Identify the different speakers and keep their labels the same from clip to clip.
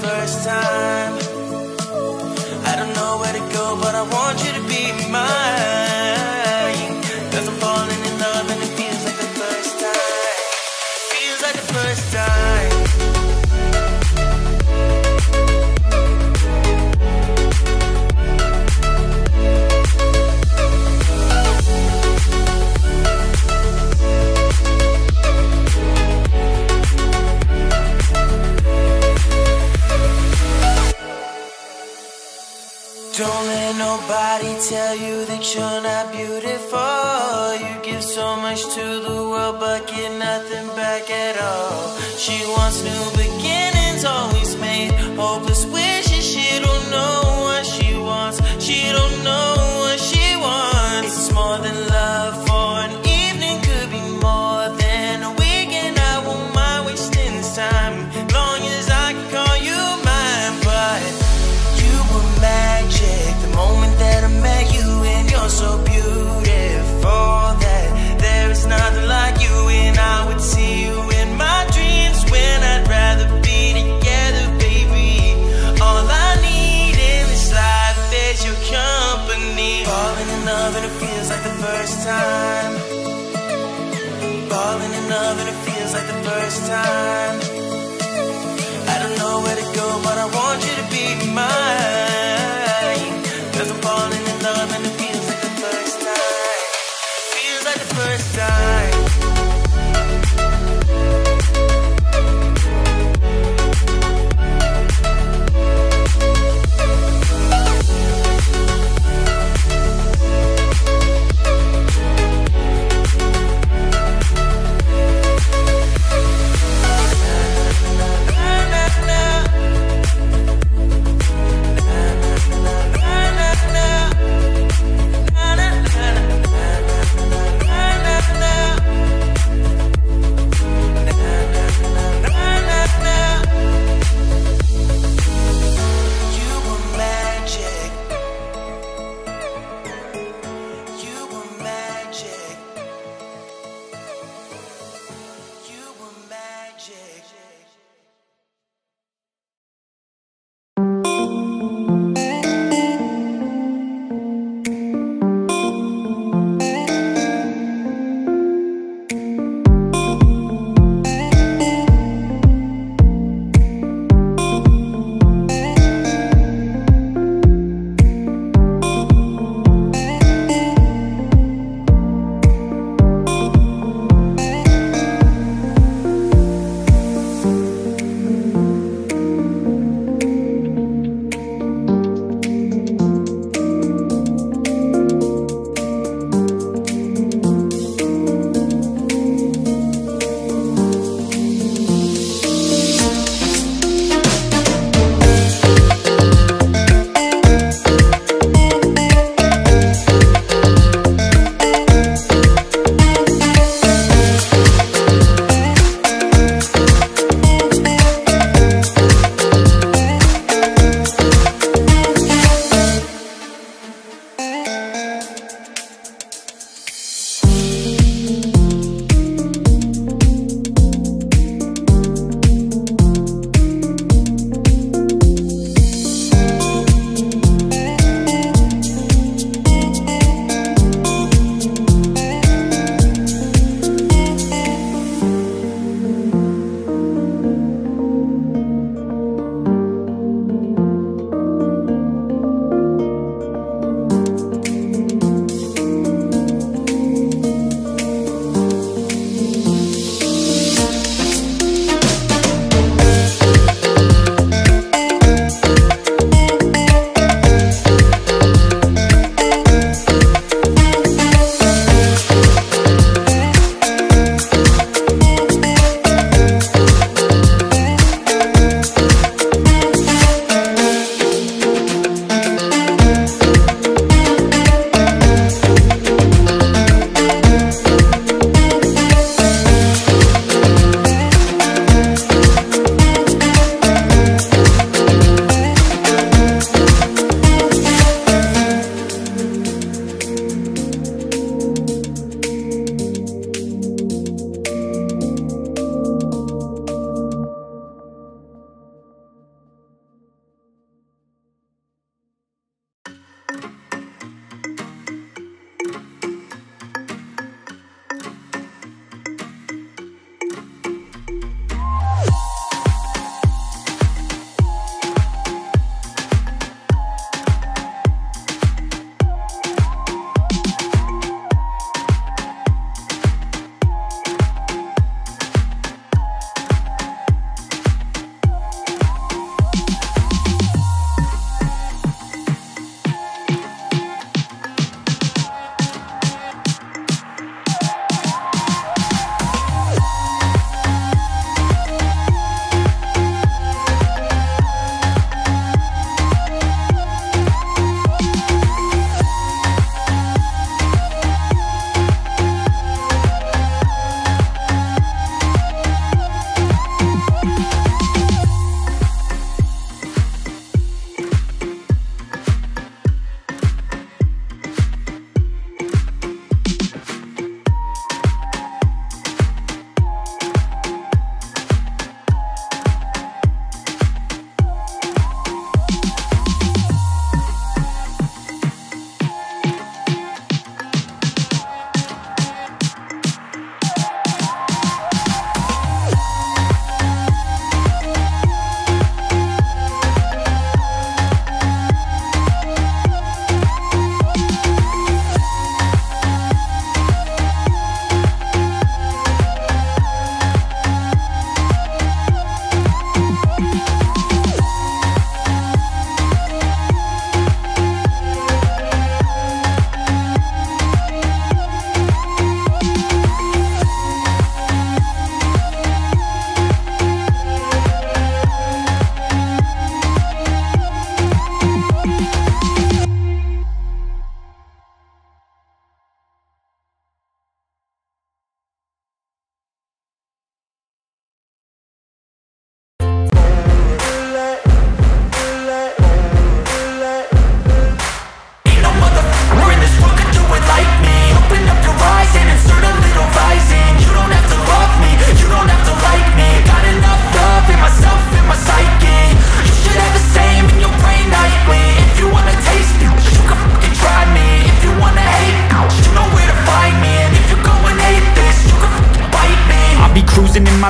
Speaker 1: first time. I don't know where to go, but I want you to be mine. 'Cause I'm falling in love and it feels like the first time. Feels like the first time. Don't let nobody tell you that you're not beautiful. You give so much to the world but get nothing back at all. She wants new beginnings, always made hopeless wishes. She don't know what she wants. She don't know what she wants. It's more than love for an evening, could be more than a weekend. I won't mind wasting this time, long as I can call you mine. But you were magic the moment that I met you, and you're so beautiful that there is nothing like you. And I would see you in my dreams when I'd rather be together, baby. All I need in this life is your company. Falling in love and it feels like the first time. Falling in love and it feels like the first time. I don't know where to go, but I want you to be mine. 'Cause I'm falling in love and it feels like the first time. Feels like the first time.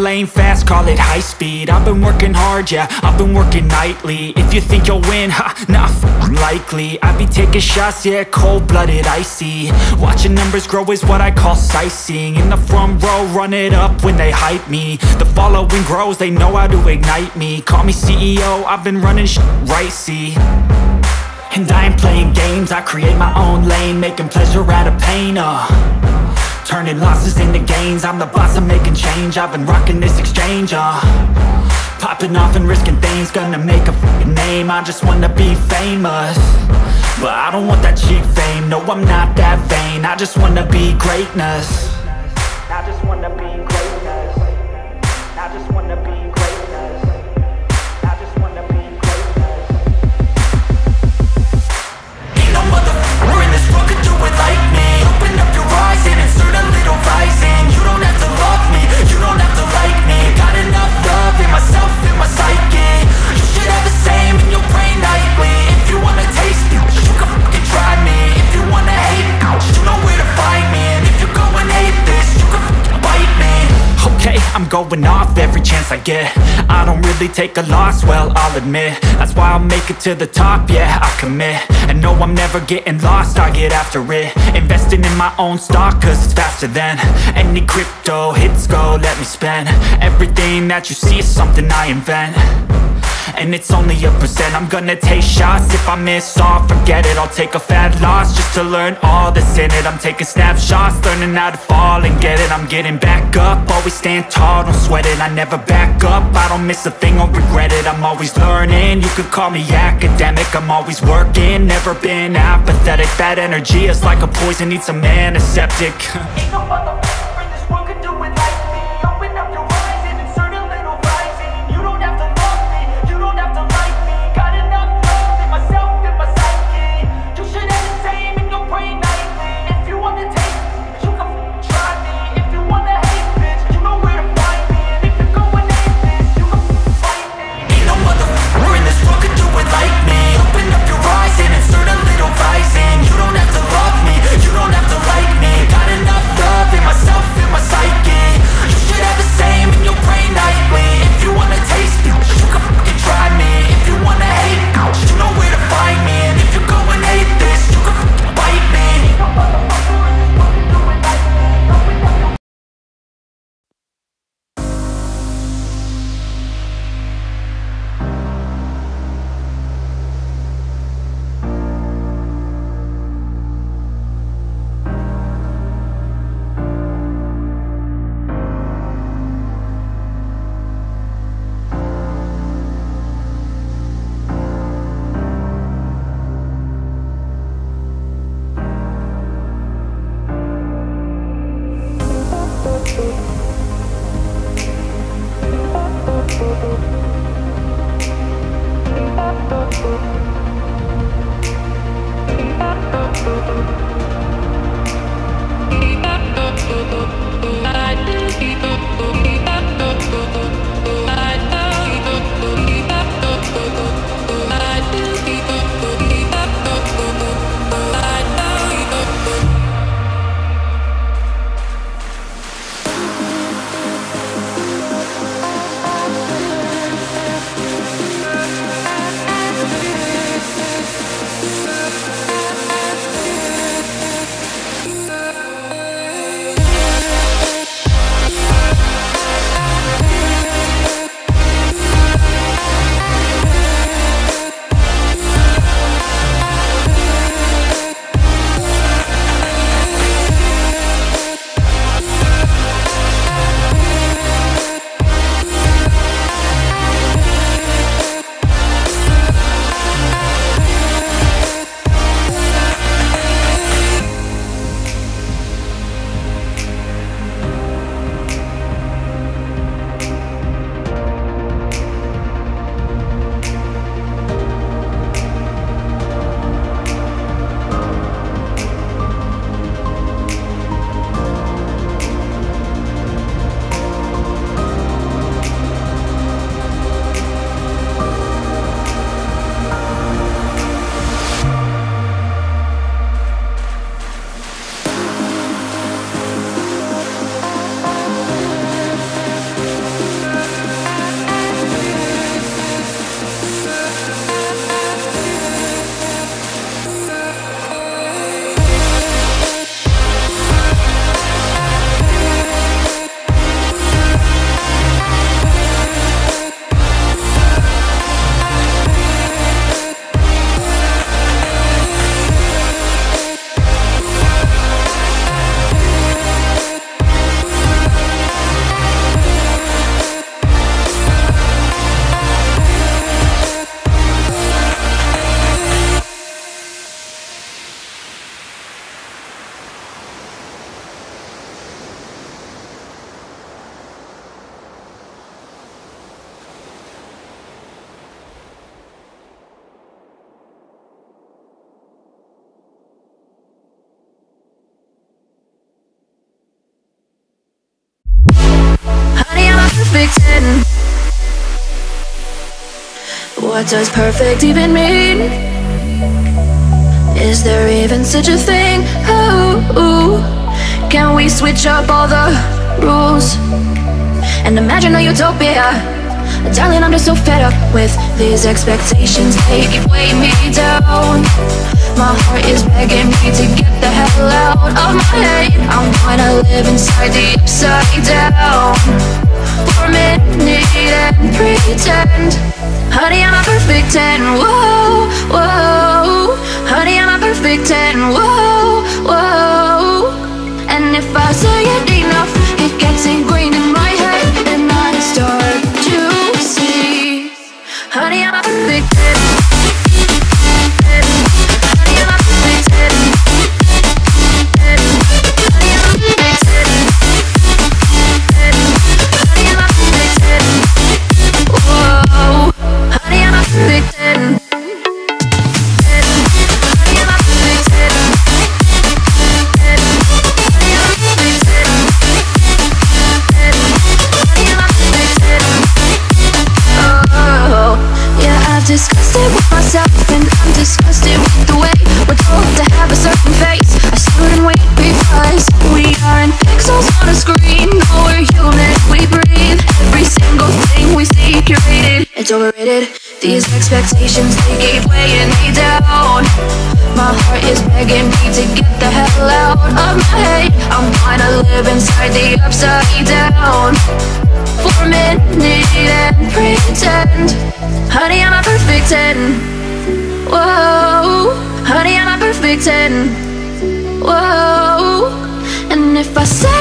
Speaker 2: lane fast, call it high speed. I've been working hard, yeah, I've been working nightly. If you think you'll win, ha, nah, likely. I be taking shots, yeah, cold-blooded, icy. Watching numbers grow is what I call sightseeing. In the front row, run it up when they hype me. The following grows, they know how to ignite me. Call me CEO, I've been running shit right, see. And I ain't playing games, I create my own lane, making pleasure out of pain, turning losses into gains. I'm the boss, I'm making change. I've been rocking this exchange, popping off and risking things. Gonna make a f***ing name. I just wanna be famous, but I don't want that cheap fame. No, I'm not that vain. I just wanna be greatness. I just wanna be greatness. I just wanna be greatness. I just wanna be greatness. Ain't no motherfucker in this world could do it like me. Open up your eyes and insert a little rising. You don't have to love me, you don't have to like me. Got enough love in myself, in my psyche. You should have the same in your brain nightly. If you wanna taste me, you can fucking try me. If you wanna hate me, you know where to find me. And if you go and hate this, you can fucking bite me. Okay, I'm going off every chance I get. I don't really take a loss, well, I'll admit. That's why I'll make it to the top, yeah, I commit. And no, I'm never getting lost, I get after it. Investing in my own stock, cause it's faster than any crypto hits go, let me spend. Everything that you see is something I invent, and it's only a percent. I'm gonna take shots, if I miss all, forget it. I'll take a fat loss just to learn all that's in it. I'm taking snapshots, learning how to fall and get it. I'm getting back up, always stand tall, don't sweat it. I never back up, I don't miss a thing or regret it. I'm always learning, you could call me academic. I'm always working, never been apathetic. That energy is like a poison, needs some antiseptic. Ain't no motherfucker in this world could do it like me. Open up your eyes and insert a little rising. You don't have to love me, you don't have to like me. Got enough love in myself, in my psyche. You should have the same in your brain nightly. If you wanna taste me, you can f***ing try me. If you wanna hate bitch, you know where to find me. And if you go and hate this, you can f***ing fight me. Ain't no motherfucker in this world could do it like me. Open up your eyes and insert a little rising. You don't have to love me, you don't have to like me. Got enough love
Speaker 3: perfect 10? What does perfect even mean? Is there even such a thing? Ooh, can we switch up all the rules and imagine a utopia? Darling, I'm just so fed up with these expectations. They keep weighing me down. My heart is begging me to get the hell out of my head. I'm gonna live inside the upside down for a minute and pretend. Honey, I'm a perfect 10. Whoa, whoa. Honey, I'm a perfect 10. Whoa, whoa. And if I say it enough, it gets ingrained in my head, and I start to see. Honey, I'm a perfect 10. Honey, I'm a perfect 10. Honey, I'm a perfect 10. Honey, I'm a perfect 10. Whoa. Honey, I'm a perfect 10. Honey, I'm a perfect 10. Honey, I'm a perfect 10. Honey, I'm a perfect 10. Oh, yeah, I've discussed it with myself, and I'm disgusted with the way we're told to have a certain face, a certain weight, because we aren't pixels on a screen. No, we're human, we breathe. Every single thing we see curated, it's overrated. These expectations, they keep weighing me down. My heart is begging me to get the hell out of my head. I'm gonna live inside the upside down for a minute and pretend. Honey, I'm a perfect 10. Whoa. Honey, I'm a perfect 10. Whoa. And if I say